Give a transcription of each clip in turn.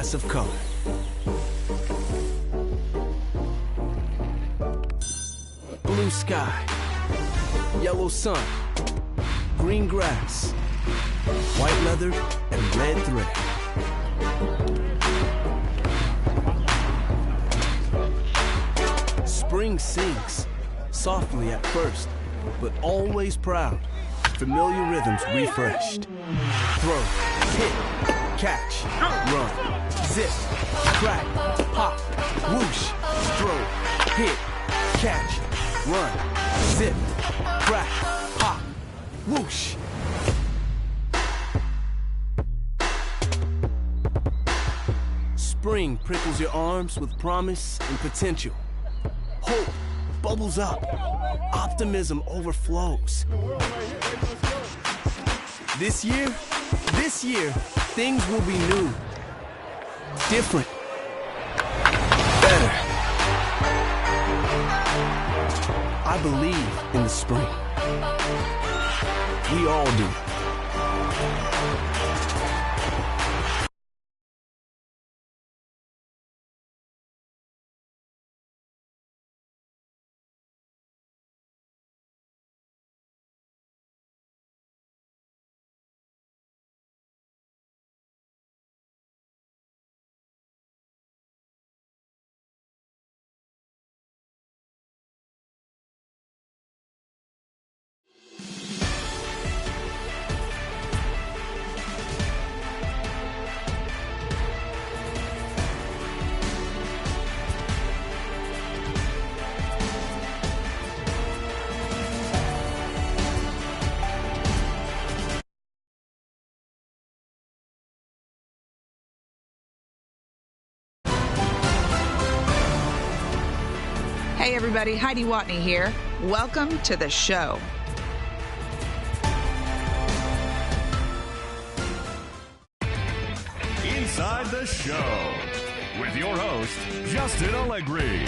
glass of color. Blue sky, yellow sun, green grass, white leather, and red thread. Spring sings, softly at first, but always proud. Familiar rhythms refreshed. Throw, hit, catch, run, zip, crack, pop, whoosh. Throw, hit, catch, run, zip, crack, pop, whoosh. Spring prickles your arms with promise and potential. Hope bubbles up. Optimism overflows. This year, things will be new, different, better. I believe in the spring. We all do. Hey everybody, Heidi Watney here. Welcome to the show. Inside the Show with your host, Justin Allegri.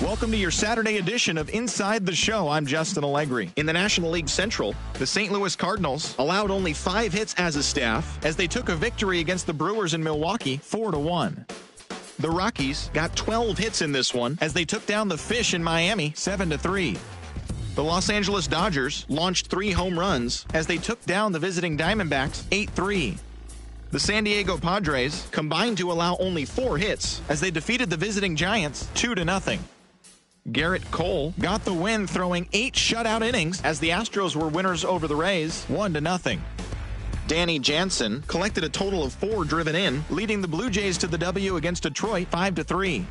Welcome to your Saturday edition of Inside the Show. I'm Justin Allegri. In the National League Central, the St. Louis Cardinals allowed only 5 hits as a staff as they took a victory against the Brewers in Milwaukee 4-1. The Rockies got 12 hits in this one as they took down the Fish in Miami 7-3. The Los Angeles Dodgers launched 3 home runs as they took down the visiting Diamondbacks 8-3. The San Diego Padres combined to allow only 4 hits as they defeated the visiting Giants 2-0. Garrett Cole got the win throwing 8 shutout innings as the Astros were winners over the Rays 1-0. Danny Jansen collected a total of 4 driven in, leading the Blue Jays to the W against Detroit 5-3.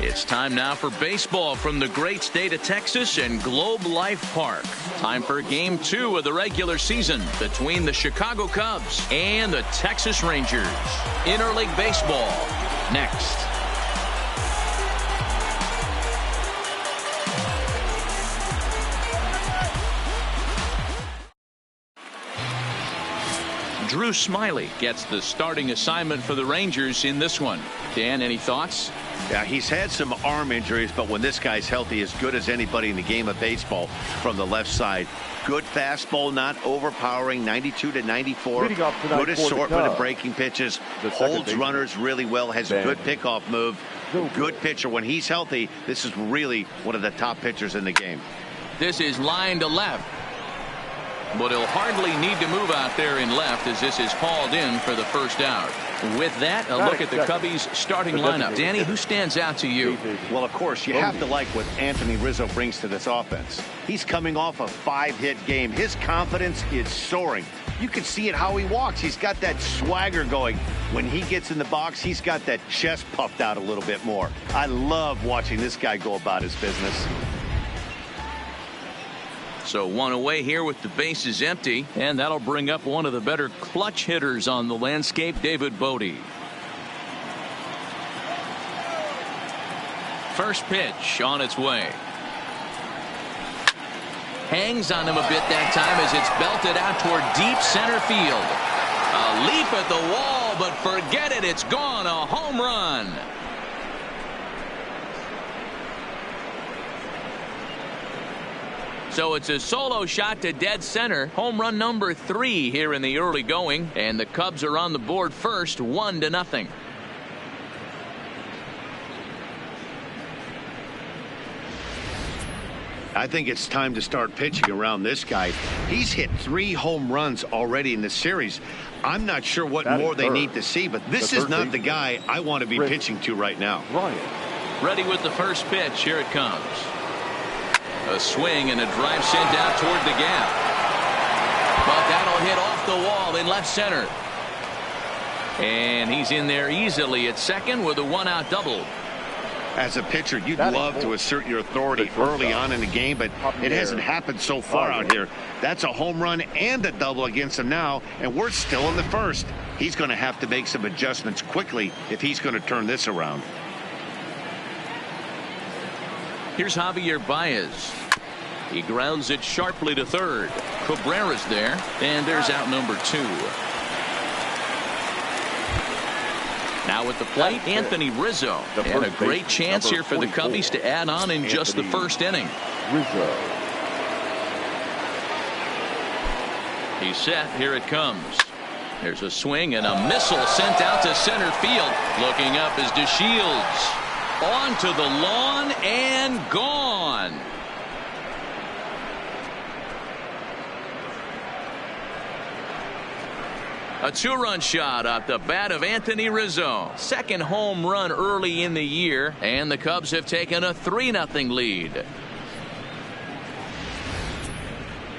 It's time now for baseball from the great state of Texas and Globe Life Park. Time for Game 2 of the regular season between the Chicago Cubs and the Texas Rangers. Interleague baseball next. Drew Smiley gets the starting assignment for the Rangers in this one. Dan, any thoughts? Yeah, he's had some arm injuries, but when this guy's healthy, as good as anybody in the game of baseball from the left side. Good fastball, not overpowering, 92 to 94. Good assortment of breaking pitches. Holds runners really well, has a good pickoff move. Good pitcher. When he's healthy, this is really one of the top pitchers in the game. This is line to left. But he'll hardly need to move out there in left as this is hauled in for the first out. With that, a look at the Cubbies starting lineup. Danny, who stands out to you? Well, of course, you have to like what Anthony Rizzo brings to this offense. He's coming off a 5-hit game. His confidence is soaring. You can see it how he walks. He's got that swagger going. When he gets in the box, he's got that chest puffed out a little bit more. I love watching this guy go about his business. So one away here with the bases empty, and that'll bring up one of the better clutch hitters on the landscape, David Bodie. First pitch on its way. Hangs on him a bit that time as it's belted out toward deep center field. A leap at the wall, but forget it, it's gone, a home run. So it's a solo shot to dead center. Home run number 3 here in the early going. And the Cubs are on the board first, 1-0. I think it's time to start pitching around this guy. He's hit 3 home runs already in the series. I'm not sure what more they need to see, but this is not the guy I want to be pitching to right now. Ready with the first pitch. Here it comes. A swing and a drive sent out toward the gap. But that'll hit off the wall in left center. And he's in there easily at second with a 1-out double. As a pitcher, you'd love to assert your authority early on in the game, but it hasn't happened so far out here. That's a home run and a double against him now, and we're still in the first. He's going to have to make some adjustments quickly if he's going to turn this around. Here's Javier Baez. He grounds it sharply to third. Cabrera's there, and there's out number 2. Now at the plate, Anthony Rizzo. And a great chance here for the Cubbies to add on in just the first inning. He's set. Here it comes. There's a swing and a missile sent out to center field. Looking up is DeShields. Onto the lawn and gone. A 2-run shot off the bat of Anthony Rizzo. Second home run early in the year, and the Cubs have taken a 3-0 lead.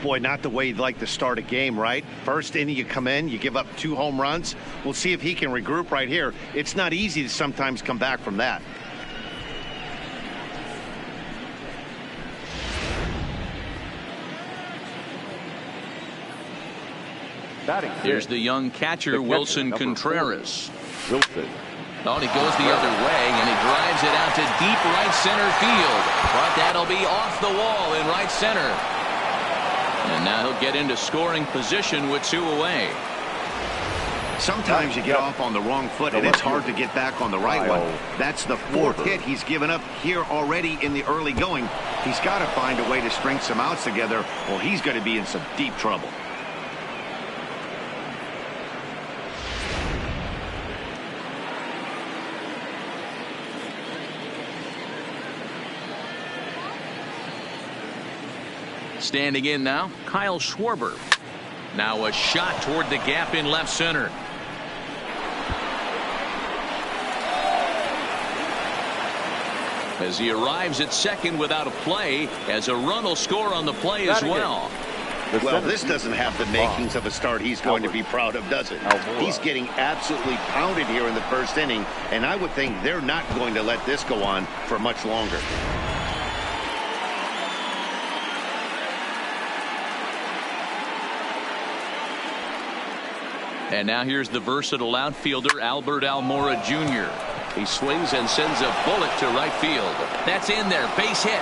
Boy, not the way you'd like to start a game, right? First inning, you come in, you give up 2 home runs. We'll see if he can regroup right here. It's not easy to sometimes come back from that. Here's the young catcher, Wilson Contreras. Oh, he goes the other way, and he drives it out to deep right center field. But that'll be off the wall in right center. And now he'll get into scoring position with 2 away. Sometimes you get off on the wrong foot, and it's hard to get back on the right one. That's the 4th hit he's given up here already in the early going. He's got to find a way to string some outs together, or he's going to be in some deep trouble. Standing in now, Kyle Schwarber. Now a shot toward the gap in left center. As he arrives at second without a play, as a run will score on the play as well. Well, this doesn't have the makings of a start he's going to be proud of, does it? He's getting absolutely pounded here in the first inning, and I would think they're not going to let this go on for much longer. And now here's the versatile outfielder, Albert Almora Jr. He swings and sends a bullet to right field. That's in there. Base hit.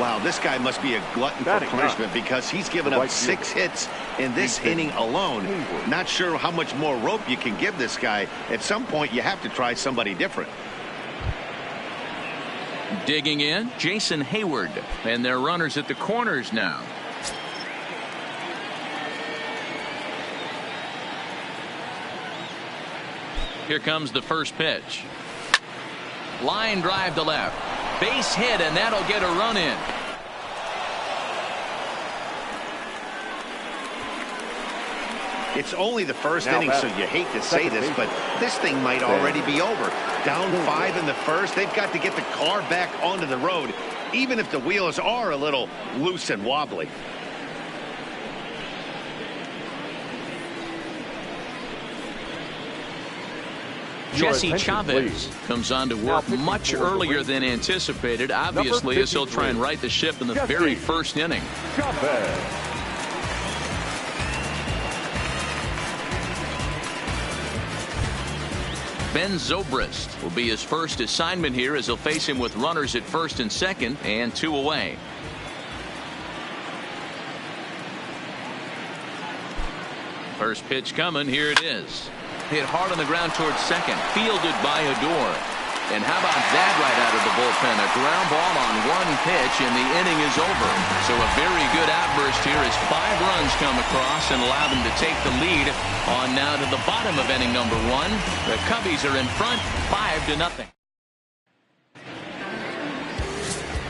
Wow, this guy must be a glutton for punishment because he's given up 6 hits in this inning alone. Not sure how much more rope you can give this guy. At some point, you have to try somebody different. Digging in, Jason Hayward. And they're runners at the corners now. Here comes the first pitch. Line drive to left. Base hit, and that'll get a run in. It's only the first inning, so you hate to say this, but this thing might already be over. Down 5 in the first. They've got to get the car back onto the road, even if the wheels are a little loose and wobbly. Jesse Chavez comes on to work much earlier than anticipated, obviously, as he'll try and right the ship in the very first inning. Ben Zobrist will be his first assignment here as he'll face him with runners at first and second and 2 away. First pitch coming. Here it is. Hit hard on the ground towards second. Fielded by Odor. And how about that right out of the bullpen? A ground ball on 1 pitch, and the inning is over. So a very good outburst here as 5 runs come across and allow them to take the lead on now to the bottom of inning number 1. The Cubbies are in front 5-0.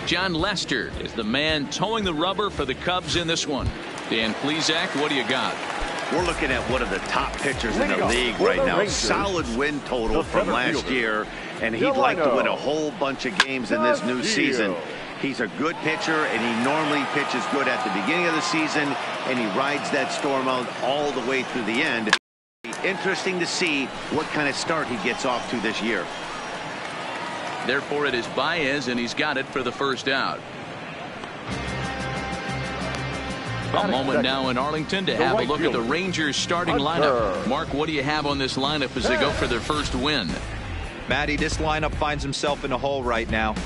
John Lester is the man towing the rubber for the Cubs in this one. Dan Plesac, what do you got? We're looking at one of the top pitchers in the league right now. Solid win total from last year, and he'd like to win a whole bunch of games in this new season. He's a good pitcher, and he normally pitches good at the beginning of the season, and he rides that storm out all the way through the end. Interesting to see what kind of start he gets off to this year. Therefore, it is Baez, and he's got it for the first out. A moment now in Arlington to have a look at the Rangers starting lineup. Mark, what do you have on this lineup as they go for their first win? Matty, this lineup finds himself in a hole right now.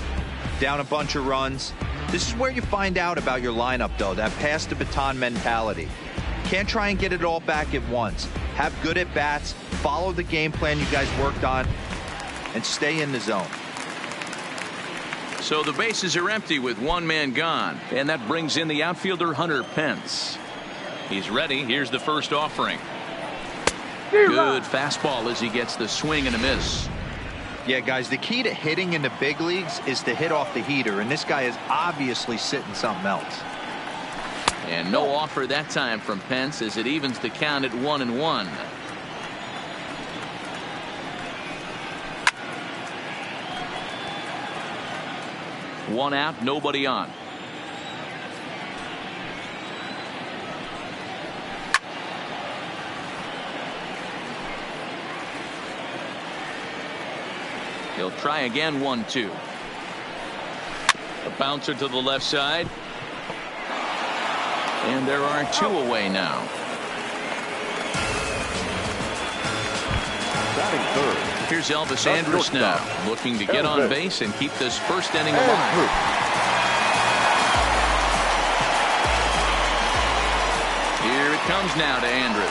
Down a bunch of runs. This is where you find out about your lineup, though, that pass the baton mentality. Can't try and get it all back at once. Have good at bats, follow the game plan you guys worked on, and stay in the zone. So the bases are empty with 1 man gone, and that brings in the outfielder Hunter Pence. He's ready. Here's the first offering. Good fastball as he gets the swing and a miss. Yeah, guys, the key to hitting in the big leagues is to hit off the heater, and this guy is obviously sitting something else. And no offer that time from Pence as it evens the count at 1-1. One out, nobody on. He'll try again, 1-2. A bouncer to the left side. And there are 2 away now. Batting third. Here's Elvis Andrus now, looking to get on base and keep this first inning alive. Here it comes now to Andrus.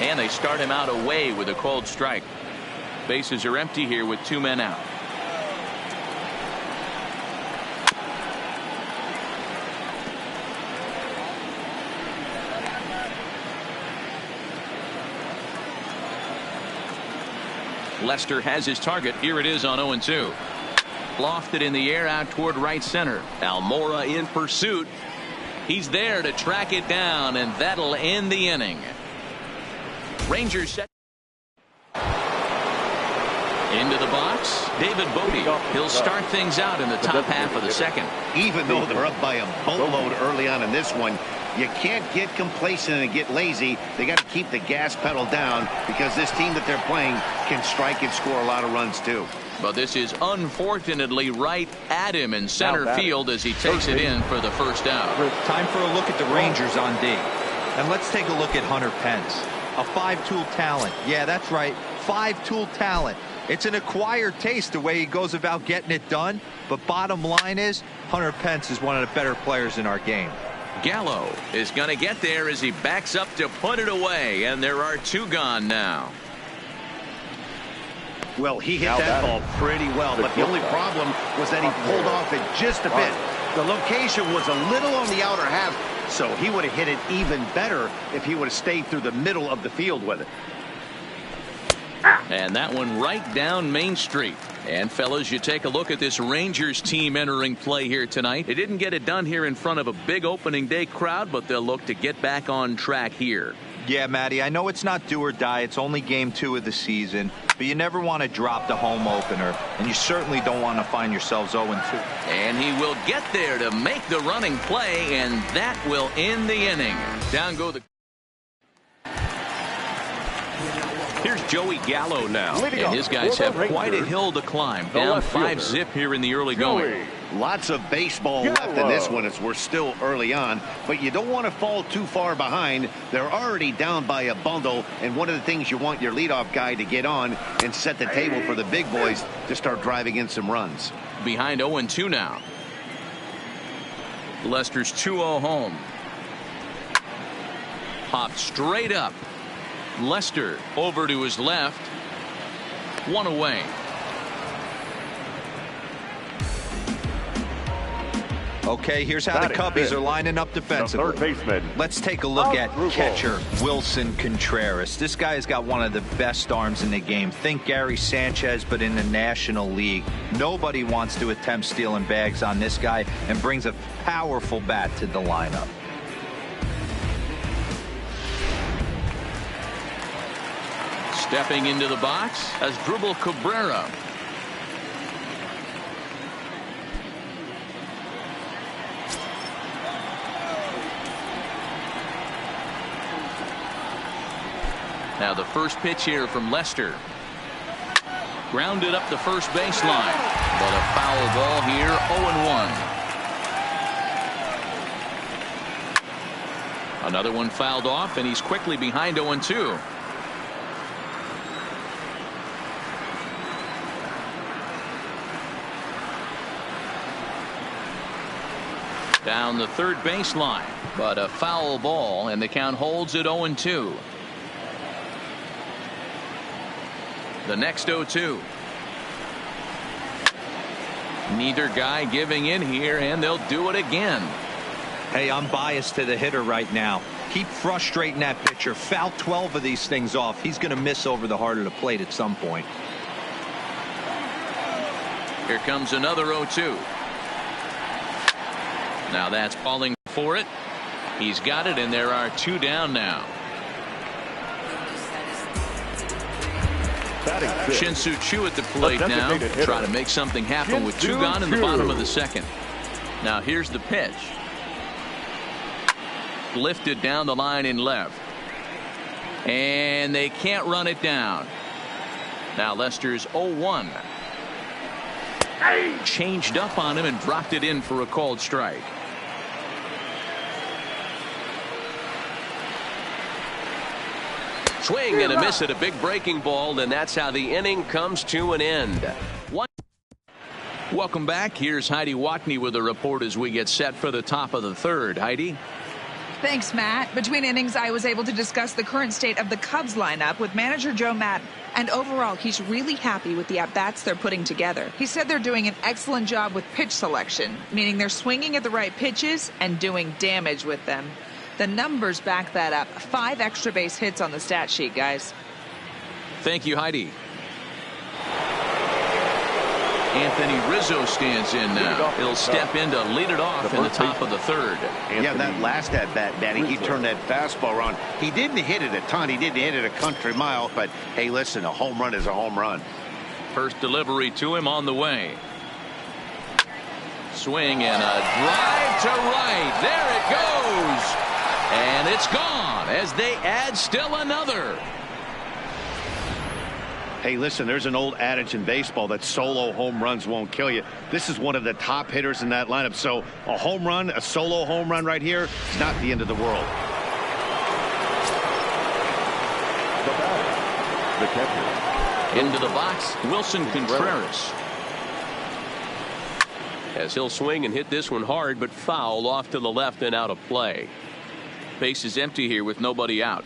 And they start him out away with a cold strike. Bases are empty here with 2 men out. Lester has his target. Here it is on 0-2. Lofted in the air out toward right center. Almora in pursuit. He's there to track it down, and that'll end the inning. Rangers set into the box. David Bodie. He'll start things out in the top half of the second. Even though they're up by a boatload early on in this one, you can't get complacent and get lazy. They got to keep the gas pedal down because this team that they're playing can strike and score a lot of runs too. But this is unfortunately right at him in center field as he takes it in for the first out. Time for a look at the Rangers on D. And let's take a look at Hunter Pence. A 5-tool talent. Yeah, that's right. 5-tool talent. It's an acquired taste the way he goes about getting it done, but bottom line is Hunter Pence is one of the better players in our game. Gallo is going to get there as he backs up to put it away, and there are 2 gone now. Well, he hit that ball pretty well, but the only problem was that he pulled off it just a bit. The location was a little on the outer half, so he would have hit it even better if he would have stayed through the middle of the field with it. And that one right down Main Street. And fellas, you take a look at this Rangers team entering play here tonight. They didn't get it done here in front of a big opening day crowd, but they'll look to get back on track here. Yeah, Matty, I know it's not do or die. It's only game 2 of the season, but you never want to drop the home opener, and you certainly don't want to find yourselves 0-2. And he will get there to make the running play, and that will end the inning. Down go the... Here's Joey Gallo now, and his guys have quite a hill to climb. Down 5-zip here in the early going. Lots of baseball left in this one as we're still early on, but you don't want to fall too far behind. They're already down by a bundle, and one of the things you want your leadoff guy to get on and set the table for the big boys to start driving in some runs. Behind 0-2 now. Lester's 2-0 home. Popped straight up. Lester over to his left. 1 away. Okay, here's how the Cubbies are lining up defensively. Third baseman. Let's take a look at catcher Wilson Contreras. This guy has got one of the best arms in the game. Think Gary Sanchez, but in the National League. Nobody wants to attempt stealing bags on this guy, and brings a powerful bat to the lineup. Stepping into the box as Dribble Cabrera. Now the first pitch here from Lester. Grounded up the first baseline, but a foul ball here. 0-1. Another one fouled off, and he's quickly behind 0-2. Down the third baseline, but a foul ball, and the count holds at 0-2. The next 0-2. Neither guy giving in here, and they'll do it again. Hey, I'm biased to the hitter right now. Keep frustrating that pitcher. Foul 12 of these things off. He's going to miss over the heart of the plate at some point. Here comes another 0-2. Now that's falling for it. He's got it, and there are 2 down now. Shin-Soo Choo at the plate now. Try to make something happen with 2 gone in the bottom of the second. Now here's the pitch. Lifted down the line in left. And they can't run it down. Now Lester's 0-1. Changed up on him and dropped it in for a called strike. Swing and a miss at a big breaking ball, and that's how the inning comes to an end. Welcome back. Here's Heidi Watney with a report as we get set for the top of the third. Heidi. Thanks, Matt. Between innings, I was able to discuss the current state of the Cubs lineup with manager Joe Maddon. And overall, he's really happy with the at-bats they're putting together. He said they're doing an excellent job with pitch selection, meaning they're swinging at the right pitches and doing damage with them. The numbers back that up. 5 extra base hits on the stat sheet, guys. Thank you, Heidi. Anthony Rizzo stands in now. He'll step in to lead it off in the top of the third. Yeah, that last at-bat, Danny, he turned that fastball around. He didn't hit it a ton. He didn't hit it a country mile. But, hey, listen, a home run is a home run. First delivery to him on the way. Swing and a drive to right. There it goes. And it's gone as they add still another. Hey, listen, there's an old adage in baseball that solo home runs won't kill you. This is one of the top hitters in that lineup. So a home run, a solo home run right here is not the end of the world. The catcher, Into the box, Wilson Contreras. As he'll swing and hit this one hard, but foul off to the left and out of play. Base is empty here with nobody out.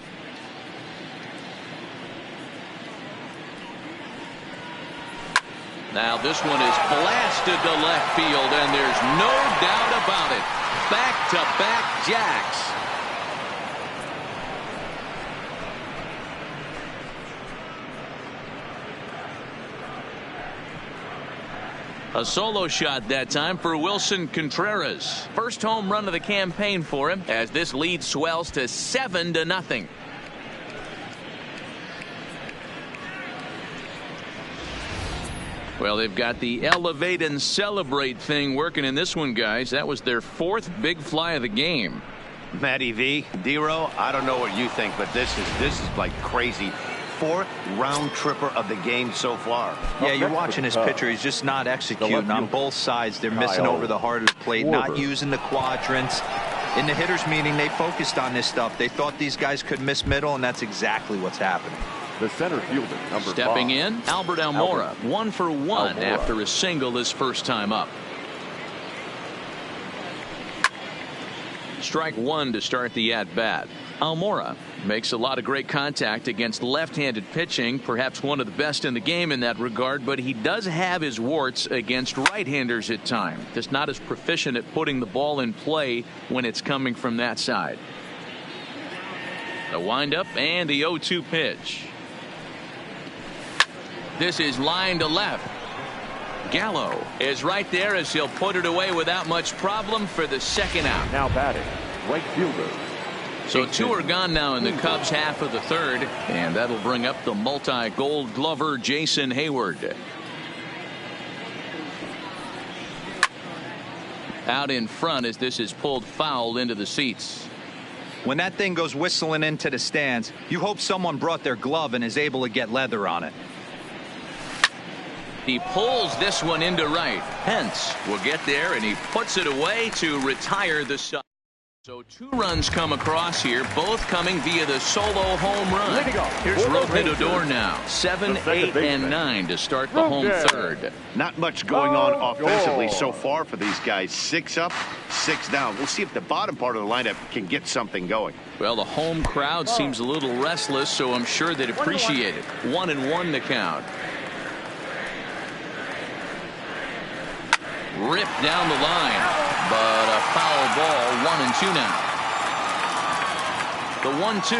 Now this one is blasted to left field, and there's no doubt about it. Back-to-back jacks. A solo shot that time for Wilson Contreras. First home run of the campaign for him as this lead swells to 7-0. Well, they've got the elevate and celebrate thing working in this one, guys. That was their 4th big fly of the game. Matty V, D-Row, I don't know what you think, but this is like crazy. 4th round tripper of the game so far. Yeah, you're watching his pitcher. He's just not executing on both sides. They're missing over the heart of the plate, not using the quadrants. In the hitters meeting, they focused on this stuff. They thought these guys could miss middle, and that's exactly what's happening. The center fielder, number 5. Stepping in, Albert Almora, 1 for 1 after a single his first time up. Strike 1 to start the at-bat. Almora makes a lot of great contact against left-handed pitching, perhaps one of the best in the game in that regard, but he does have his warts against right-handers at times. Just not as proficient at putting the ball in play when it's coming from that side. The windup and the 0-2 pitch. This is line to left. Gallo is right there as he'll put it away without much problem for the second out. Now batting, right fielder. So 2 are gone now in the Cubs half of the 3rd, and that'll bring up the multi-gold glover Jason Hayward. Out in front as this is pulled foul into the seats. When that thing goes whistling into the stands, you hope someone brought their glove and is able to get leather on it. He pulls this one into right. Hence will get there, and he puts it away to retire the side. So 2 runs come across here, both coming via the solo home run. Here's Rougned Odor now. 7, 8, and 9 to start the home 3rd. Not much going on offensively so far for these guys. 6 up, 6 down. We'll see if the bottom part of the lineup can get something going. Well, the home crowd seems a little restless, so I'm sure they'd appreciate it. 1-1 to count. Ripped down the line, but a foul ball. 1-2 now. The 1-2,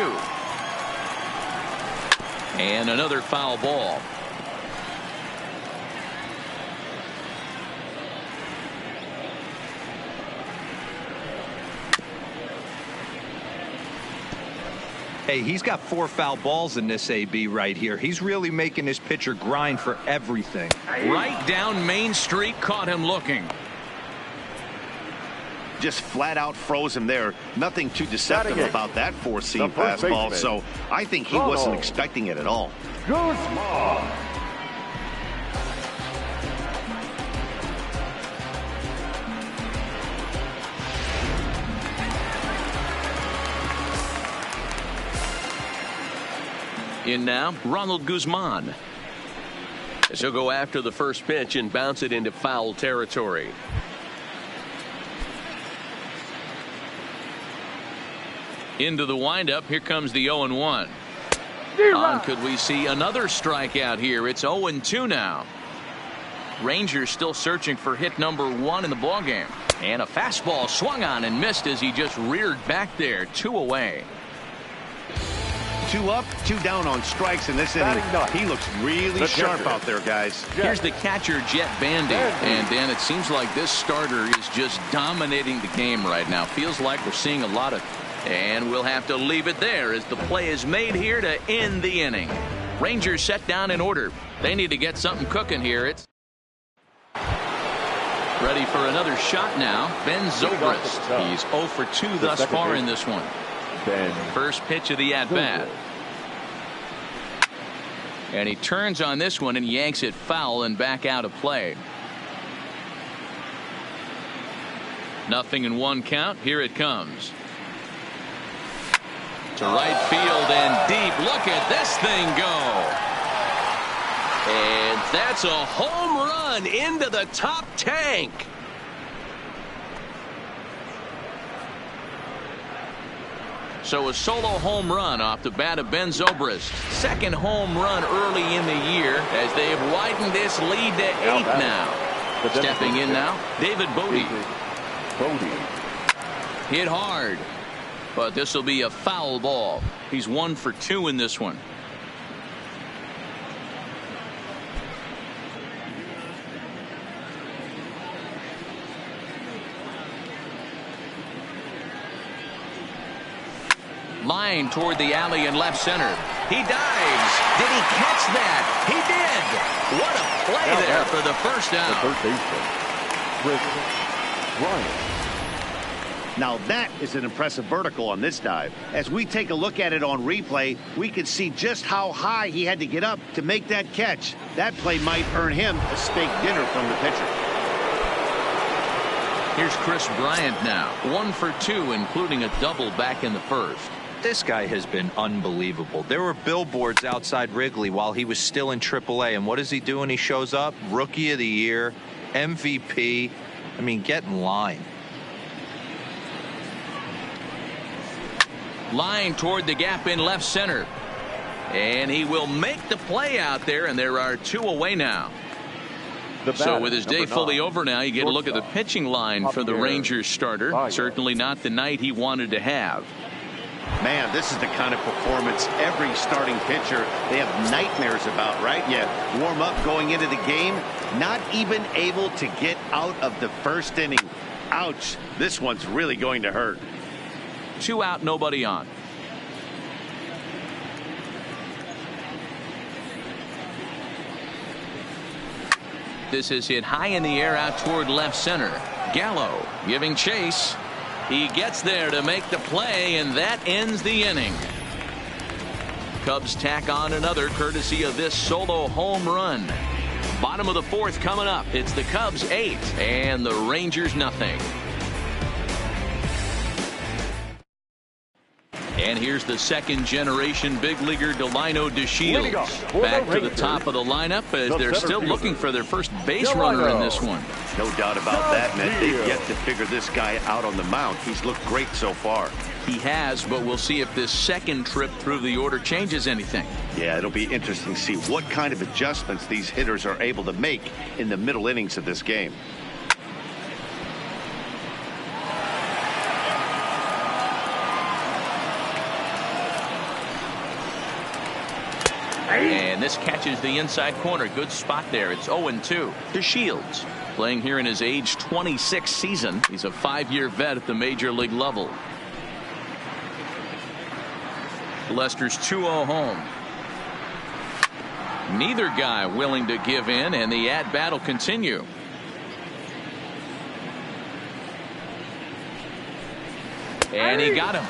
and another foul ball. Hey, he's got 4 foul balls in this AB right here. He's really making his pitcher grind for everything. Right down Main Street, caught him looking. Just flat out froze him there. Nothing too deceptive about that 4-seam fastball, so I think he wasn't expecting it at all. Guzman. In now, Ronald Guzman. As he'll go after the first pitch and bounce it into foul territory. Into the windup. Here comes the 0-1. Could we see another strikeout here? It's 0-2 now. Rangers still searching for hit number 1 in the ballgame. And a fastball swung on and missed as he just reared back there. 2 away. 2 up, 2 down on strikes in this inning. He looks really sharp out there, guys. Here's the catcher, Jet Bandy. And Dan, it seems like this starter is just dominating the game right now. Feels like we're seeing a lot of. And we'll have to leave it there as the play is made here to end the inning. Rangers set down in order. They need to get something cooking here. It's ready for another shot now. Ben Zobrist. He's 0 for 2 thus far in this one. First pitch of the at-bat. And he turns on this one and yanks it foul and back out of play. 0-1 count. Here it comes. To right field and deep. Look at this thing go. And that's a home run into the top tank. So a solo home run off the bat of Ben Zobrist. Second home run early in the year as they have widened this lead to 8 now. Stepping in now, David Bodie. Hit hard, but this will be a foul ball. He's 1 for 2 in this one. Line toward the alley in left center. He dives. Did he catch that? He did. What a play there for the first down. Now that is an impressive vertical on this dive. As we take a look at it on replay, we can see just how high he had to get up to make that catch. That play might earn him a steak dinner from the pitcher. Here's Chris Bryant now. 1 for 2, including a double back in the first. This guy has been unbelievable. There were billboards outside Wrigley while he was still in AAA. And what is he doing? He shows up, Rookie of the Year, MVP. I mean, get in line. Line toward the gap in left center. And he will make the play out there, and there are 2 away now. So with his day fully over now, you get a look at the pitching line for the Rangers starter. Certainly not the night he wanted to have. Man, this is the kind of performance every starting pitcher they have nightmares about, right? Yeah, warm up going into the game, not even able to get out of the first inning. Ouch, this one's really going to hurt. 2 out, nobody on. This is hit high in the air out toward left center. Gallo giving chase. He gets there to make the play, and that ends the inning. Cubs tack on another courtesy of this solo home run. Bottom of the 4th coming up. It's the Cubs 8 and the Rangers nothing. And here's the second-generation big leaguer Delino DeShields back to the top of the lineup as they're still looking for their first base runner in this one. No doubt about that, man. They've yet to figure this guy out on the mound. He's looked great so far. He has, but we'll see if this second trip through the order changes anything. Yeah, it'll be interesting to see what kind of adjustments these hitters are able to make in the middle innings of this game. And this catches the inside corner. Good spot there. It's 0-2. DeShields playing here in his age 26 season. He's a 5-year vet at the major league level. Lester's 2-0 home. Neither guy willing to give in, and the at-bat will continue. And he got him.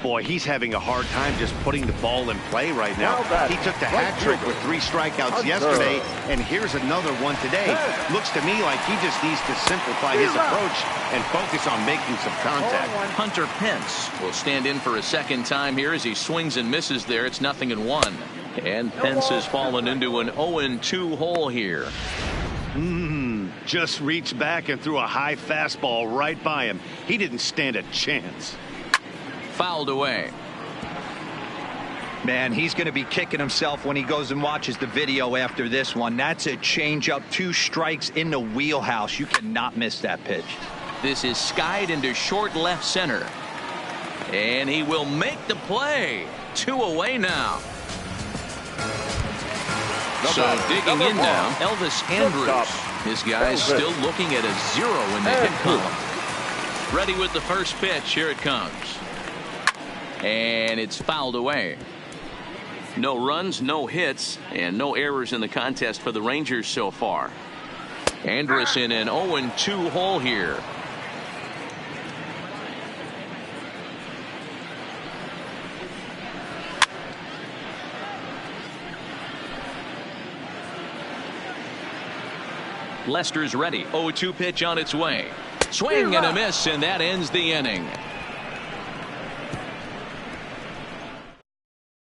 Boy, he's having a hard time just putting the ball in play right now. He took the hat trick with 3 strikeouts yesterday, and here's another one today. Looks to me like he just needs to simplify his approach and focus on making some contact. Hunter Pence will stand in for a second time here as he swings and misses there. It's 0-1. And Pence has fallen into an 0-2 hole here. Just reached back and threw a high fastball right by him. He didn't stand a chance. Fouled away. Man, he's going to be kicking himself when he goes and watches the video after this one. That's a changeup, 2 strikes in the wheelhouse. You cannot miss that pitch. This is skied into short left center. And he will make the play. 2 away now. So digging in now, Elvis Andrus. This guy's still looking at a 0 in the hit column. Ready with the first pitch. Here it comes. And it's fouled away. No runs, no hits, and no errors in the contest for the Rangers so far. Andrus in an 0-2 hole here. Lester's ready. 0-2 pitch on its way. Swing and a miss, and that ends the inning.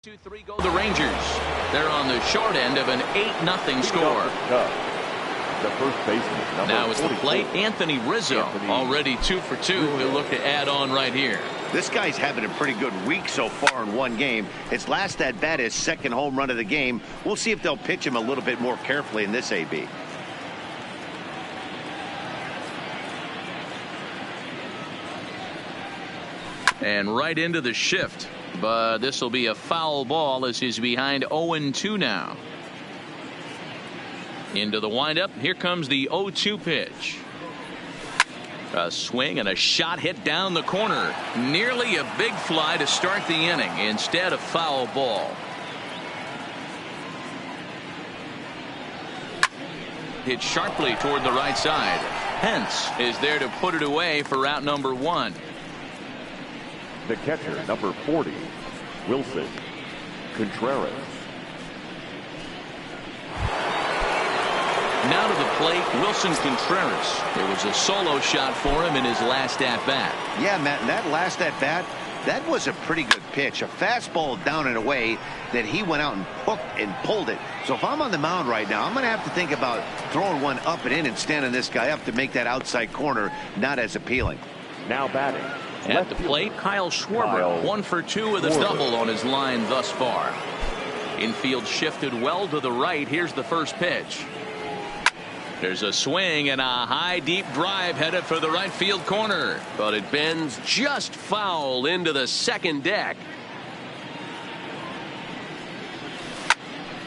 2-3 go the Rangers. Rangers. They're on the short end of an 8-0 score. The first baseman, now it's the plate, Anthony Rizzo, already 2 for 2. He'll look to add on right here. This guy's having a pretty good week so far in one game. His last at bat is second home run of the game. We'll see if they'll pitch him a little bit more carefully in this AB. And right into the shift, but this will be a foul ball as he's behind 0-2 now. Into the windup. Here comes the 0-2 pitch. A swing and a shot hit down the corner. Nearly a big fly to start the inning. Instead, a foul ball. Hit sharply toward the right side. Hence is there to put it away for out number 1. The catcher, number 40, Wilson Contreras. Now to the plate, Wilson Contreras. It was a solo shot for him in his last at-bat. Yeah, Matt, and that last at-bat, that was a pretty good pitch. A fastball down and away that he went out and hooked and pulled it. So if I'm on the mound right now, I'm going to have to think about throwing one up and in and standing this guy up to make that outside corner not as appealing. Now batting. At the plate, Kyle Schwarber, 1 for 2 with a double on his line thus far. Infield shifted well to the right. Here's the first pitch. There's a swing and a high deep drive headed for the right field corner, but it bends just foul into the second deck.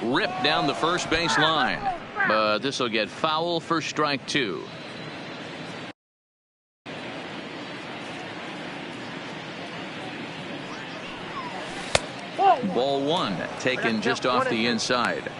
Ripped down the first base line, but this will get foul for strike 2. Ball 1 taken just off the inside.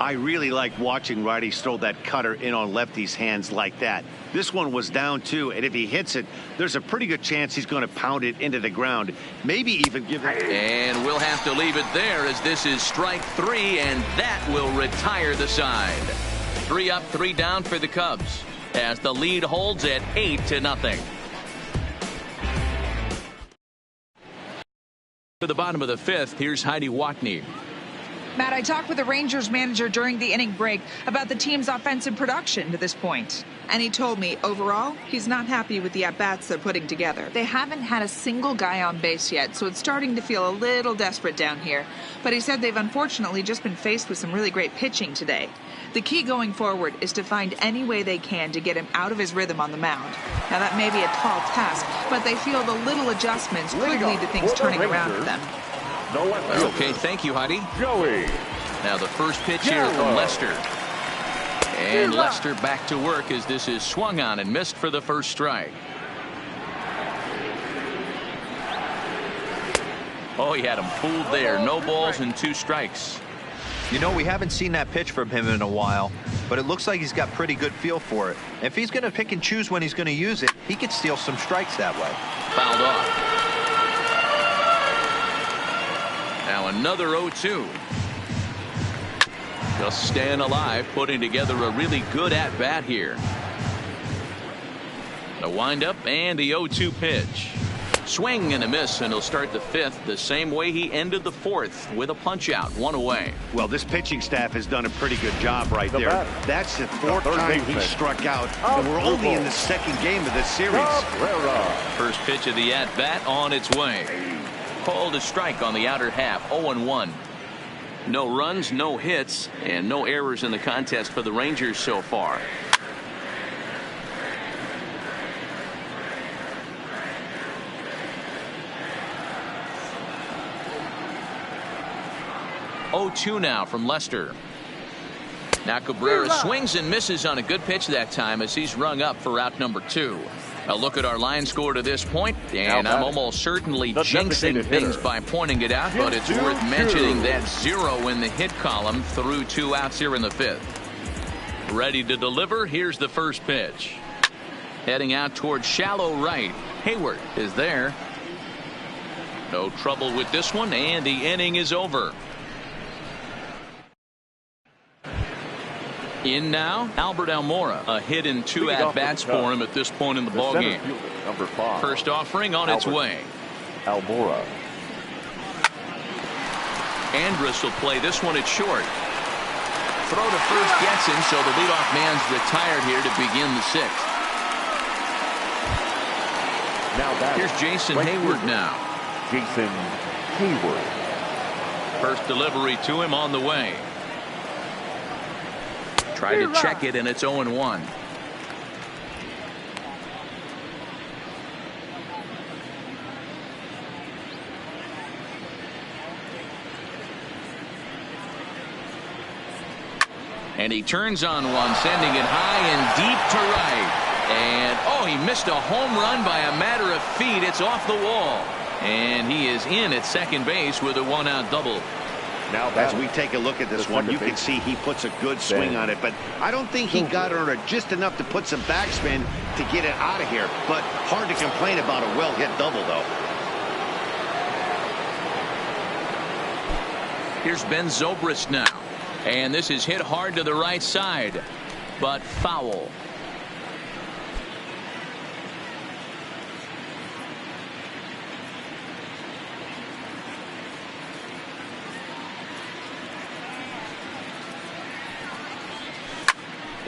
I really like watching righties throw that cutter in on lefties' hands like that. This one was down 2, and if he hits it, there's a pretty good chance he's going to pound it into the ground. Maybe even give it. And we'll have to leave it there as this is strike 3, and that will retire the side. 3 up, 3 down for the Cubs as the lead holds at 8-0. To the bottom of the 5th, here's Heidi Watney. Matt, I talked with the Rangers manager during the inning break about the team's offensive production to this point. And he told me, overall, he's not happy with the at-bats they're putting together. They haven't had a single guy on base yet, so it's starting to feel a little desperate down here. But he said they've unfortunately just been faced with some really great pitching today. The key going forward is to find any way they can to get him out of his rhythm on the mound. Now, that may be a tall task, but they feel the little adjustments could lead to things turning around for them. Okay, thank you, Heidi. Joey. Now the first pitch here from Lester. And Lester back to work as this is swung on and missed for the first strike. Oh, he had him fooled there. No balls and 2 strikes. You know, we haven't seen that pitch from him in a while, but it looks like he's got pretty good feel for it. If he's going to pick and choose when he's going to use it, he could steal some strikes that way. Fouled off. Now another 0-2. Just staying alive, putting together a really good at-bat here. The windup and the 0-2 pitch. Swing and a miss, and he'll start the 5th the same way he ended the 4th with a punch-out, 1 away. Well, this pitching staff has done a pretty good job right there. That's the 4th time he struck out, and we're only in the 2nd game of this series. First pitch of the at-bat on its way. Called a strike on the outer half, 0-1. No runs, no hits, and no errors in the contest for the Rangers so far. Oh-2 now from Lester. Now Cabrera swings and misses on a good pitch that time as he's rung up for out number 2. A look at our line score to this point, and I'm almost certainly jinxing things by pointing it out, but it's worth mentioning that 0 in the hit column through 2 outs here in the 5th. Ready to deliver. Here's the first pitch. Heading out toward shallow right. Hayward is there. No trouble with this one, and the inning is over. In now, Albert Almora, a hit in 2 at-bats for him at this point in the ballgame. Number 5. First offering on its way. Almora. Andrus will play this one at short. Throw to first gets him, so the leadoff man's retired here to begin the sixth. Here's Jason Hayward now. Jason Hayward. First delivery to him on the way. Tried to check it, and it's 0-1. And he turns on one, sending it high and deep to right. And, oh, he missed a home run by a matter of feet. It's off the wall. And he is in at second base with a one-out double. Now, as we take a look at this one, you can see he puts a good swing on it. But I don't think he got it under just enough to put some backspin to get it out of here. But hard to complain about a well-hit double, though. Here's Ben Zobrist now. And this is hit hard to the right side, but foul.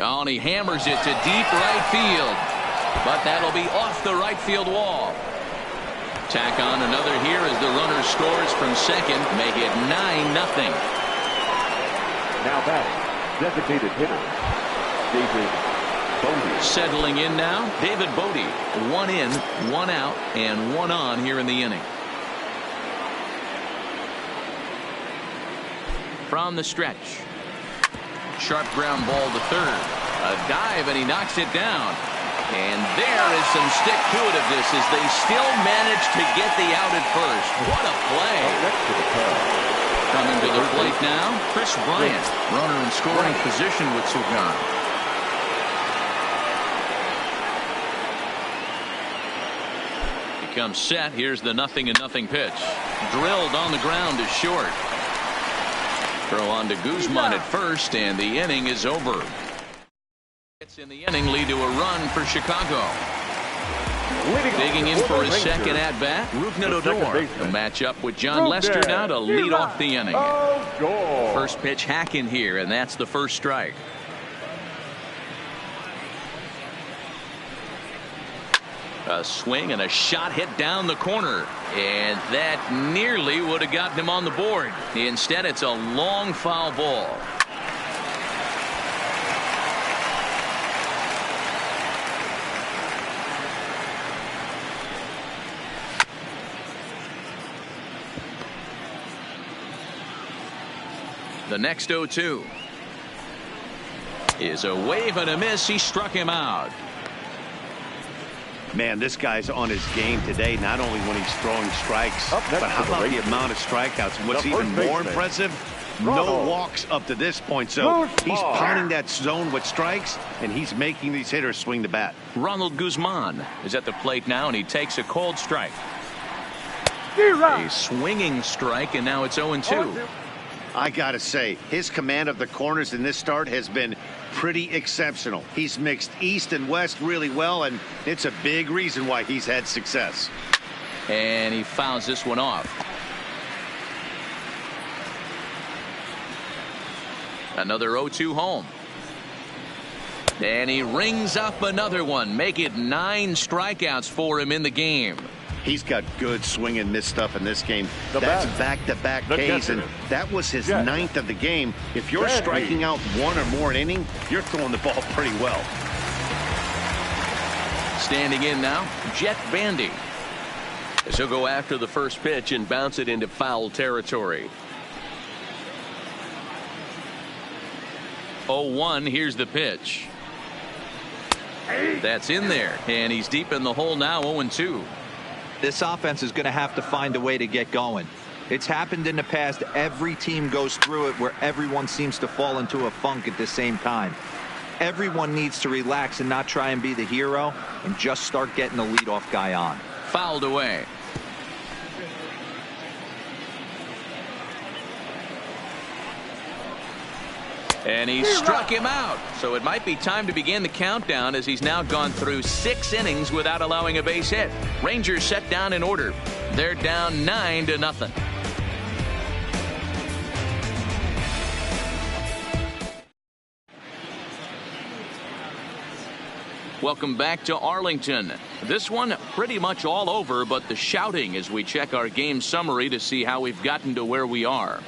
Oh, and he hammers it to deep right field, but that'll be off the right field wall. Tack on another here as the runner scores from second, make it 9-0. Now batting, designated hitter, David Bodie. Settling in now, David Bodie. 1 in, 1 out, and 1 on here in the inning. From the stretch. Sharp ground ball to third. A dive, and he knocks it down. And there is some stick to it of this as they still manage to get the out at first. What a play. Next to the plate. Coming to the plate now, Chris Bryant. Runner in scoring position with Sugan. He comes set. Here's the 0-0 pitch. Drilled on the ground to short. Throw on to Guzman at first, and the inning is over. Hits in the inning lead to a run for Chicago. Digging in for his second at-bat, Rougned Odor. A matchup with John Lester now to lead off the inning. First pitch hacking here, and that's the first strike. A swing and a shot hit down the corner, and that nearly would have gotten him on the board. Instead, it's a long foul ball. The next 0-2 is a wave and a miss. He struck him out. Man, this guy's on his game today, not only when he's throwing strikes, but how about the amount of strikeouts? What's even more impressive, no walks up to this point. So he's pounding that zone with strikes, and he's making these hitters swing the bat. Ronald Guzman is at the plate now, and he takes a cold strike. A swinging strike, and now it's 0-2. I gotta say, his command of the corners in this start has been pretty exceptional. He's mixed east and west really well, and it's a big reason why he's had success. And he fouls this one off. Another 0-2 home. And he rings up another one. Make it 9 strikeouts for him in the game. He's got good swing and miss stuff in this game. That's back-to-back Ks, and that was his 9th of the game. If you're striking out 1 or more an inning, you're throwing the ball pretty well. Standing in now, Jet Bandy. As he'll go after the first pitch and bounce it into foul territory. 0-1, here's the pitch. That's in there, and he's deep in the hole now, 0-2. This offense is going to have to find a way to get going. It's happened in the past. Every team goes through it where everyone seems to fall into a funk at the same time. Everyone needs to relax and not try and be the hero and just start getting the leadoff guy on. Fouled away. And he struck him out. So it might be time to begin the countdown as he's now gone through 6 innings without allowing a base hit. Rangers set down in order. They're down 9-0. Welcome back to Arlington. This one pretty much all over, but the shouting as we check our game summary to see how we've gotten to where we are.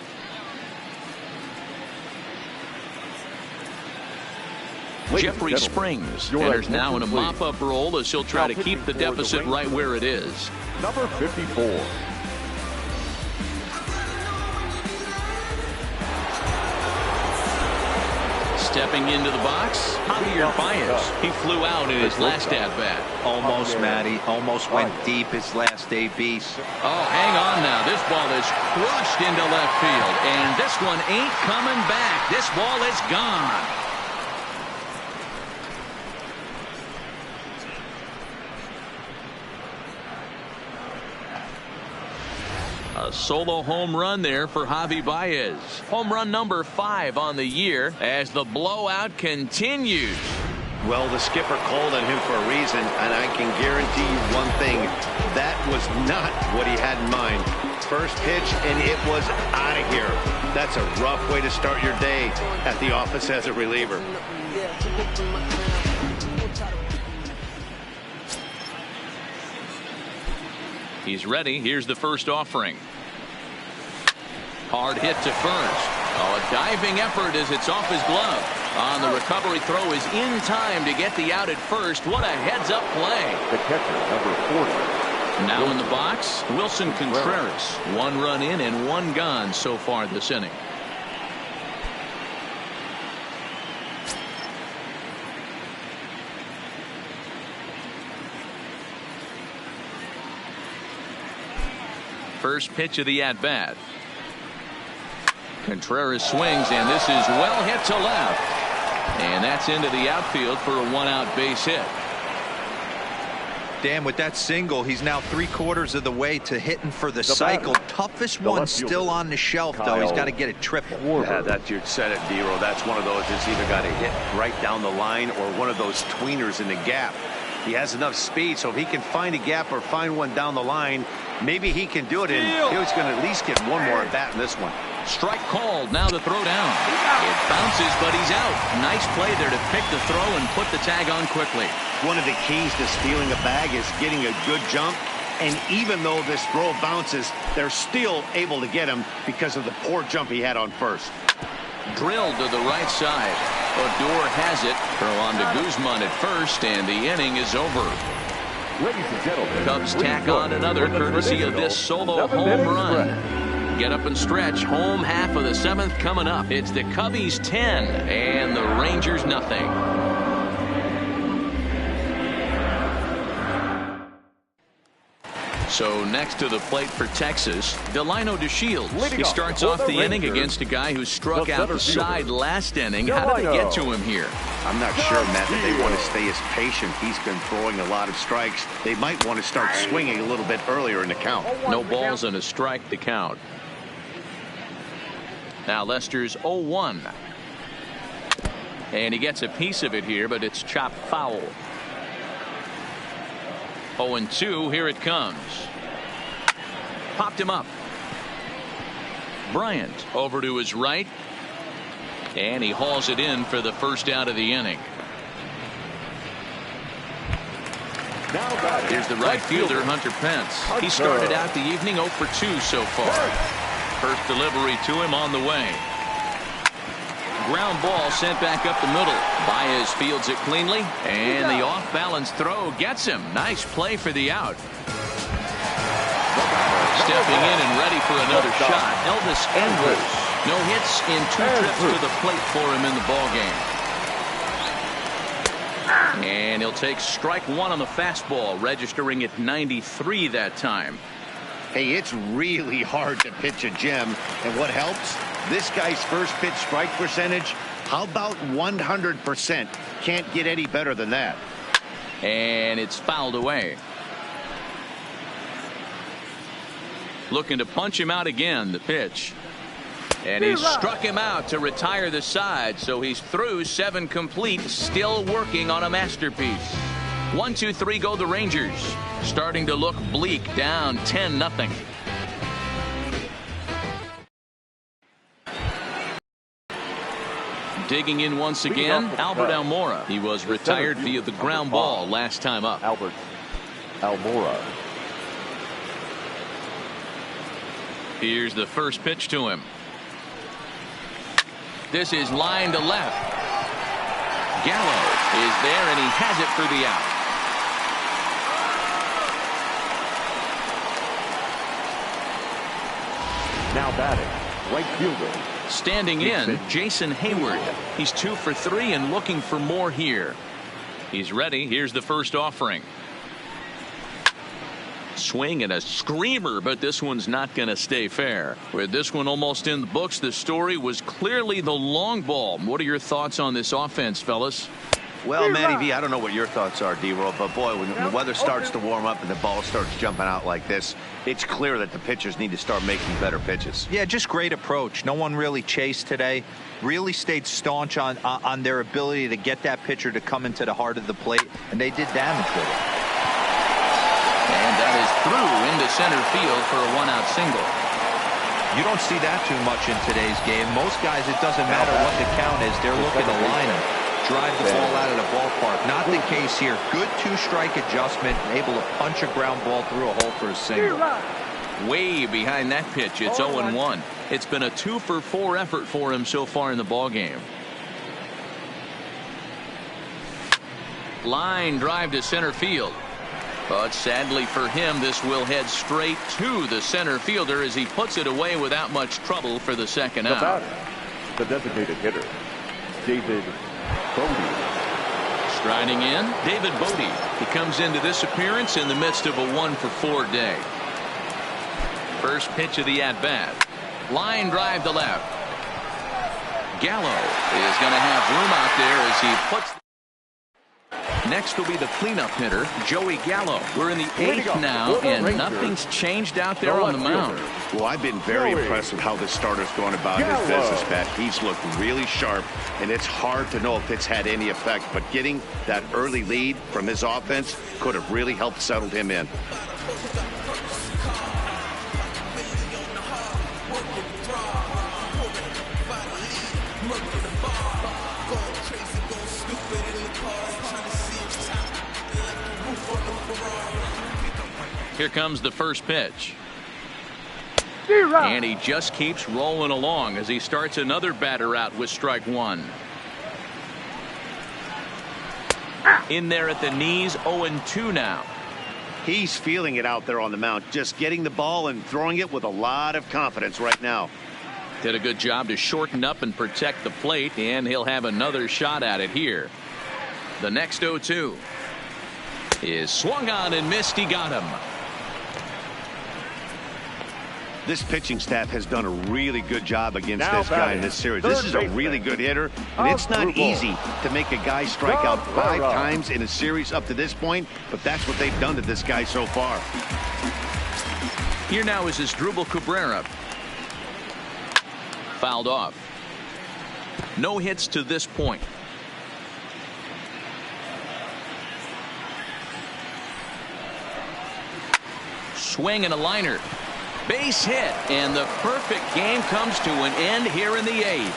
Jeffrey Springs enters now in a mop-up role as he'll try to keep the deficit right where it is. Number 54. Stepping into the box, Javier Baez. He flew out in his last at-bat. Almost, Matty. Almost went deep his last ABs. Oh, hang on now. This ball is crushed into left field. And this one ain't coming back. This ball is gone. A solo home run there for Javi Baez. Home run number 5 on the year as the blowout continues. Well, the skipper called on him for a reason, and I can guarantee you one thing. That was not what he had in mind. First pitch, and it was out of here. That's a rough way to start your day at the office as a reliever. He's ready. Here's the first offering. Hard hit to first. Oh, a diving effort as it's off his glove. On the recovery throw is in time to get the out at first. What a heads-up play. The catcher, number 40. Now in the box, Wilson Contreras. 1 run in and 1 gone so far this inning. First pitch of the at-bat. Contreras swings, and this is well hit to left. And that's into the outfield for a 1-out base hit. Dan, with that single, he's now 3/4 of the way to hitting for the cycle. Toughest one still on the shelf, though. He's got to get it triple. Yeah, you said it, Dero. That's one of those that's either got to hit right down the line or one of those tweeners in the gap. He has enough speed, so if he can find a gap or find one down the line, maybe he can do it, and he's going to at least get one more at bat in this one. Strike called. Now the throw down. It bounces, but he's out. Nice play there to pick the throw and put the tag on quickly. One of the keys to stealing a bag is getting a good jump, and even though this throw bounces, they're still able to get him because of the poor jump he had on first. Drilled to the right side. Odor has it. Throw on to Guzman at first, and the inning is over. Ladies and gentlemen, Cubs tack on another courtesy of this solo home run. Get up and stretch. Home half of the 7th coming up. It's the Cubbies 10 and the Rangers nothing. So next to the plate for Texas, Delino DeShields. He starts off the inning against a guy who struck out the side last inning. How did it get to him here? I'm not sure, Matt, that they want to stay as patient. He's been throwing a lot of strikes. They might want to start swinging a little bit earlier in the count. No balls and a strike to count. Now Lester's 0-1. And he gets a piece of it here, but it's chopped foul. 0-2, here it comes. Popped him up. Bryant over to his right. And he hauls it in for the first out of the inning. Here's the right fielder, Hunter Pence. He started out the evening 0 for 2 so far. First delivery to him on the way. Ground ball sent back up the middle. Baez fields it cleanly, and the off-balance throw gets him. Nice play for the out. Stepping in and ready for another shot, Elvis Andrus. No hits in 2 trips to the plate for him in the ballgame. And he'll take strike 1 on the fastball, registering at 93 that time. Hey, it's really hard to pitch a gem, and what helps? This guy's first pitch strike percentage, how about 100%? Can't get any better than that. And it's fouled away. Looking to punch him out again, the pitch. And he struck him out to retire the side, so he's through 7 complete, still working on a masterpiece. 1, 2, 3 go the Rangers. Starting to look bleak, down 10-0. Digging in once again, Albert Almora. He was retired via the ground ball last time up. Albert Almora. Here's the first pitch to him. This is line to left. Gallo is there, and he has it for the out. Now batting, right fielder. Standing in, Jason Hayward. He's 2 for 3 and looking for more here. He's ready. Here's the first offering. Swing and a screamer, but this one's not going to stay fair. With this one almost in the books, the story was clearly the long ball. What are your thoughts on this offense, fellas? Well, Matty V, I don't know what your thoughts are, D-Roll, but boy, when the weather starts to warm up and the ball starts jumping out like this, it's clear that the pitchers need to start making better pitches. Yeah, just great approach. No one really chased today. Really stayed staunch on their ability to get that pitcher to come into the heart of the plate, and they did damage with it. And that is through into center field for a 1-out single. You don't see that too much in today's game. Most guys, it doesn't matter what the count is. They're looking to line them, drive the ball out of the ballpark. Not the case here. Good 2-strike adjustment, able to punch a ground ball through a hole for a single. Way behind that pitch. It's 0-1. It's been a 2 for 4 effort for him so far in the ball game. Line drive to center field. But sadly for him, this will head straight to the center fielder as he puts it away without much trouble for the second out. The designated hitter, David Bodie. Striding in, David Bodie. He comes into this appearance in the midst of a 1 for 4 day. First pitch of the at-bat. Line drive to left. Gallo is going to have room out there as he puts. Next will be the cleanup hitter, Joey Gallo. We're in the 8th now, and nothing's changed out there on the mound. Well, I've been very impressed with how this starter's going about his business, Pat. He's looked really sharp, and it's hard to know if it's had any effect, but getting that early lead from his offense could have really helped settle him in. Here comes the first pitch. And he just keeps rolling along as he starts another batter out with strike 1. In there at the knees, 0-2 now. He's feeling it out there on the mound, just getting the ball and throwing it with a lot of confidence right now. Did a good job to shorten up and protect the plate, and he'll have another shot at it here. The next 0-2 is swung on and missed. He got him. This pitching staff has done a really good job against this guy in this series. This is a really good hitter, and it's not easy to make a guy strike out 5 times in a series up to this point, but that's what they've done to this guy so far. Here now is Asdrubal Cabrera. Fouled off. No hits to this point. Swing and a liner. Base hit, and the perfect game comes to an end here in the 8th.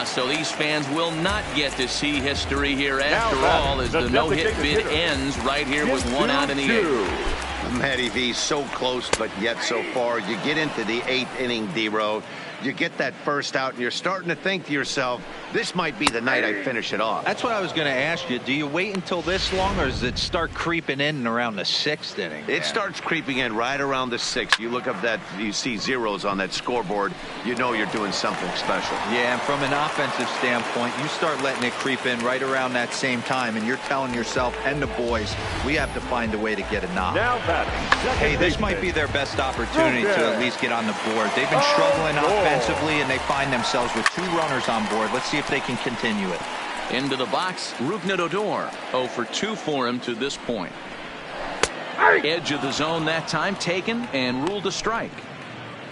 So these fans will not get to see history here after all, as the no-hit bid ends right here with 1 out in the 8th. Matty V, so close, but yet so far. You get into the 8th inning, D-Row. You get that first out, and you're starting to think to yourself, this might be the night I finish it off. That's what I was going to ask you. Do you wait until this long, or does it start creeping in around the 6th inning? It starts creeping in right around the 6th. You look up that, you see zeros on that scoreboard, you know you're doing something special. Yeah, and from an offensive standpoint, you start letting it creep in right around that same time, and you're telling yourself and the boys, we have to find a way to get a knock. Now batting. Hey, this might be their best opportunity to at least get on the board. They've been struggling offensively, and they find themselves with 2 runners on board. Let's see if they can continue it. Into the box, Rougned Odor. 0 for 2 for him to this point. Edge of the zone that time taken and ruled a strike.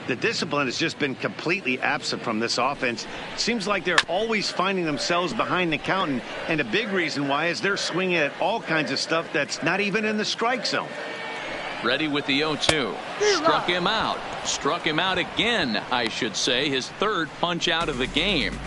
The discipline has just been completely absent from this offense. Seems like they're always finding themselves behind the count, and a big reason why is they're swinging at all kinds of stuff that's not even in the strike zone. Ready with the 0-2. Struck him out. Struck him out again, I should say, his third punch out of the game.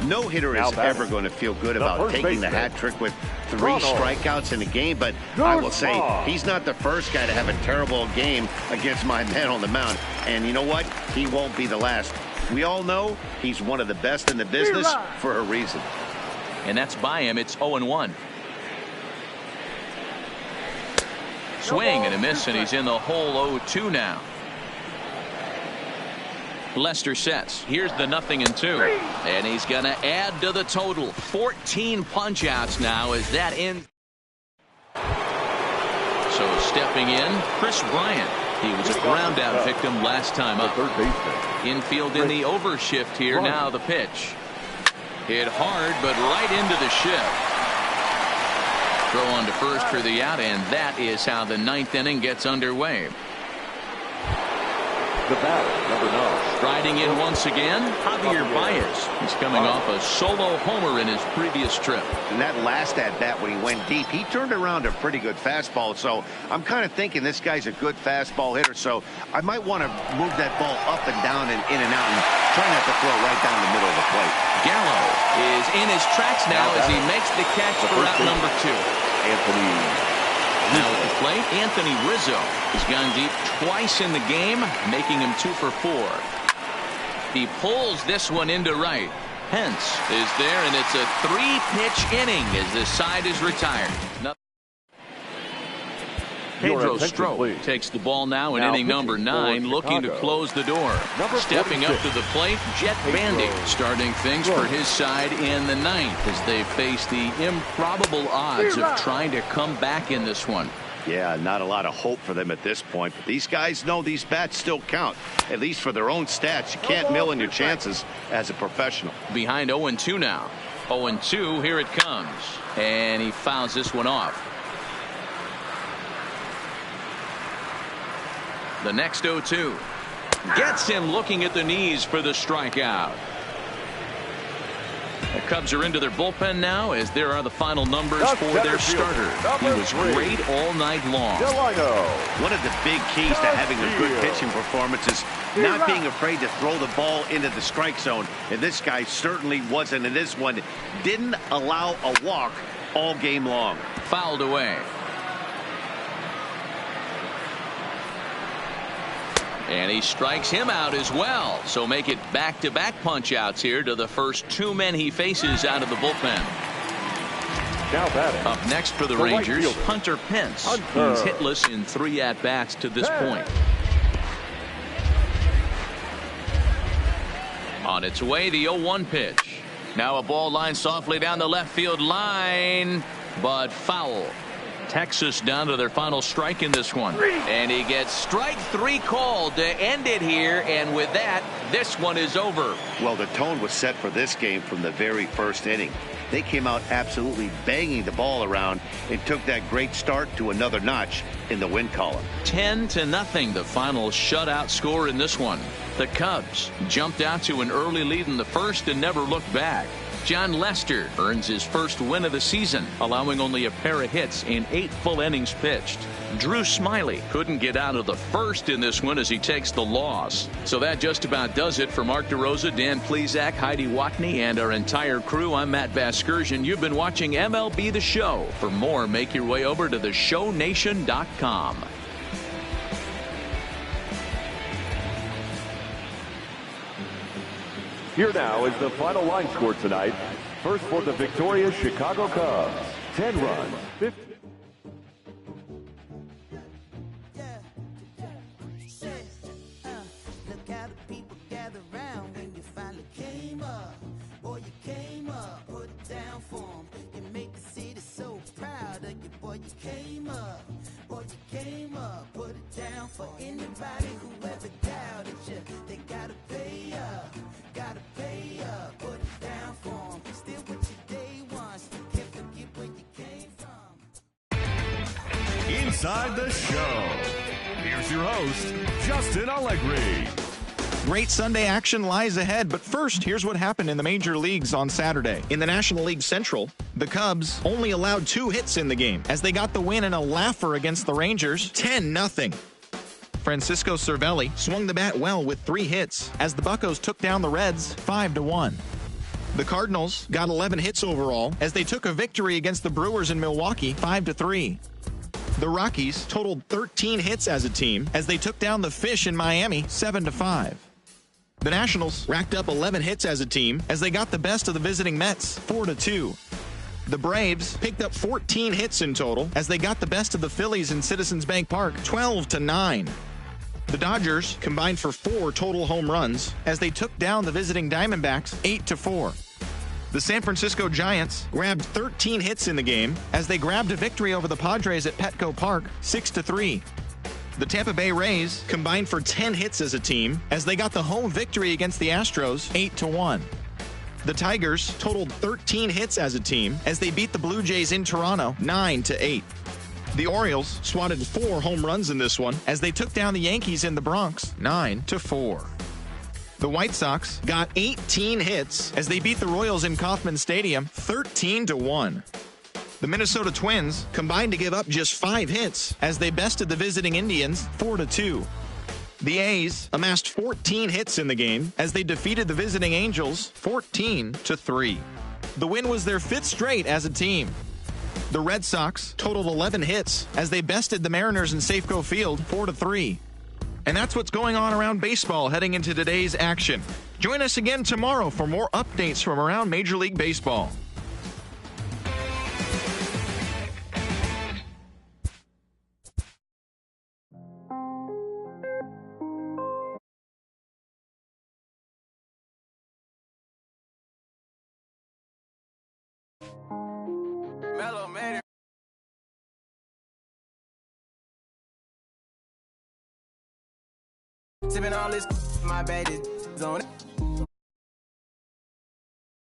No hitter is ever going to feel good about taking the hat trick with 3 strikeouts in a game, but I will say he's not the first guy to have a terrible game against my man on the mound. And you know what? He won't be the last. We all know he's one of the best in the business for a reason. And that's by him. It's 0-1. Swing and a miss, and he's in the hole 0-2 now. Lester sets. Here's the 0-2. And he's going to add to the total. 14 punch-outs now as that ends. So stepping in, Chris Bryant. He was a ground-out victim last time up. Infield in the overshift here. Now the pitch. Hit hard, but right into the shift. Throw on to first for the out, and that is how the 9th inning gets underway. The batter, number 9. Striding in once again, Javier Baez. He's coming off a solo homer in his previous trip. And that last at-bat when he went deep, he turned around a pretty good fastball. So I'm kind of thinking this guy's a good fastball hitter. So I might want to move that ball up and down and in and out and try not to throw right down the middle of the plate. Gallo is in his tracks now as he makes the catch for out number 2. Anthony. Now at the plate, Anthony Rizzo has gone deep twice in the game, making him 2 for 4. He pulls this one into right. Pence is there, and it's a 3-pitch inning as this side is retired. Pedro Strop takes the ball now in inning number 9, looking to close the door. Stepping up to the plate, Jet Bandy starting things for his side in the 9th as they face the improbable odds of trying to come back in this one. Yeah, not a lot of hope for them at this point, but these guys know these bats still count, at least for their own stats. You can't mill in your chances as a professional. Behind 0-2 now. 0-2, here it comes. And he fouls this one off. The next 0-2 gets him looking at the knees for the strikeout. The Cubs are into their bullpen now as there are the final numbers for their starter. He was great all night long. One of the big keys to having a good pitching performance is not being afraid to throw the ball into the strike zone. And this guy certainly wasn't in this one. Didn't allow a walk all game long. Fouled away. And he strikes him out as well. So make it back-to-back punch-outs here to the first 2 men he faces out of the bullpen. Now batting. Up next for the Rangers, Hunter Pence. He's hitless in 3 at-bats to this point. On its way, the 0-1 pitch. Now a ball line softly down the left field line, but foul. Texas down to their final strike in this one. And he gets strike 3 called to end it here. And with that, this one is over. Well, the tone was set for this game from the very first inning. They came out absolutely banging the ball around and took that great start to another notch in the win column. 10-0, the final shutout score in this one. The Cubs jumped out to an early lead in the first and never looked back. John Lester earns his first win of the season, allowing only a pair of hits in 8 full innings pitched. Drew Smyly couldn't get out of the first in this one as he takes the loss. So that just about does it for Mark DeRosa, Dan Plesac, Heidi Watney, and our entire crew. I'm Matt Vasgersian. You've been watching MLB The Show. For more, make your way over to theshownation.com. Here now is the final line score tonight. First for the victorious Chicago Cubs. 10 runs. 50. Look how the people gather around when you finally came up. Boy, you came up, put it down for them. You make the city so proud of you. Boy, you came up. Boy, you came up, put it down for anybody who ever doubted you. They gotta pay up. Gotta pay up, put it down for them. Still with your day ones, can't forget where you came from. Inside the Show. Here's your host, Justin Allegri. Great Sunday action lies ahead, but first, here's what happened in the major leagues on Saturday. In the National League Central, the Cubs only allowed 2 hits in the game as they got the win in a laugher against the Rangers, 10-0. Francisco Cervelli, swung the bat well with 3 hits as the Buccos took down the Reds 5-1. The Cardinals got 11 hits overall as they took a victory against the Brewers in Milwaukee 5-3. The Rockies totaled 13 hits as a team as they took down the Fish in Miami 7-5. The Nationals racked up 11 hits as a team as they got the best of the visiting Mets 4-2. The Braves picked up 14 hits in total as they got the best of the Phillies in Citizens Bank Park 12-9. The Dodgers combined for 4 total home runs as they took down the visiting Diamondbacks 8-4. The San Francisco Giants grabbed 13 hits in the game as they grabbed a victory over the Padres at Petco Park 6-3. The Tampa Bay Rays combined for 10 hits as a team as they got the home victory against the Astros 8-1. The Tigers totaled 13 hits as a team as they beat the Blue Jays in Toronto 9-8. The Orioles swatted 4 home runs in this one as they took down the Yankees in the Bronx 9-4. The White Sox got 18 hits as they beat the Royals in Kauffman Stadium 13-1. The Minnesota Twins combined to give up just 5 hits as they bested the visiting Indians 4-2. The A's amassed 14 hits in the game as they defeated the visiting Angels 14-3. The win was their 5th straight as a team. The Red Sox totaled 11 hits as they bested the Mariners in Safeco Field 4-3. And that's what's going on around baseball heading into today's action. Join us again tomorrow for more updates from around Major League Baseball. Sipping all this, my baby on it.